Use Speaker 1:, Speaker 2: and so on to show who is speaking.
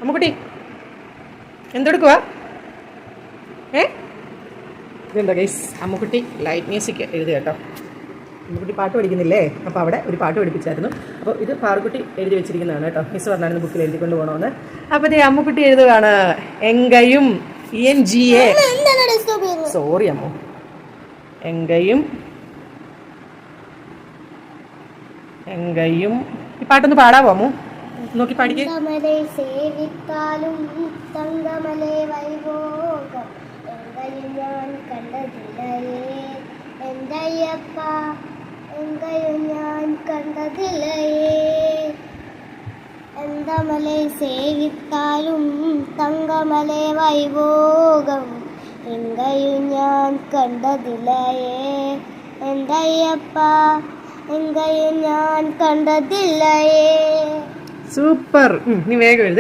Speaker 1: അമ്മുക്കുട്ടി എന്തെടുക്കുവാ? ഇതെന്താ guys, Ammukutty light music എഴുതി കേട്ടോ. അമ്മുക്കുട്ടി പാട്ട് പഠിക്കുന്നില്ലേ, അപ്പോൾ അവിടെ ഒരു പാട്ട് പഠിപ്പിച്ചായിരുന്നു. അപ്പോൾ ഇത് പാറുക്കുട്ടി എഴുതി വെച്ചിരിക്കുന്നതാണ് കേട്ടോ. മിസ് പറഞ്ഞായിരുന്നു ബുക്കിൽ എഴുതിക്കൊണ്ട് പോകണമെന്ന്. അപ്പോൾ ഇതേ അമ്മുക്കുട്ടി എഴുതുകയാണ് എങ്കയും ENGA. സോറി അമ്മു. എങ്കയും എങ്കയും ഈ പാട്ടൊന്ന് പാടാവോ അമ്മു? നോക്കി പാടിക്കേ.
Speaker 2: ഞാൻ കണ്ടതില്ലയേ എന്തയ്യപ്പ, എങ്കയും ഞാൻ കണ്ടതില്ലയേ. എന്തമലെ സേവിത്താലും തങ്കമലെ വൈഭോഗം, എങ്കയും ഞാൻ കണ്ടതില്ലയേ എന്തയ്യപ്പ, എങ്കയും ഞാൻ കണ്ടതില്ലയേ.
Speaker 1: സൂപ്പർ. നീ വേഗം എഴുതി.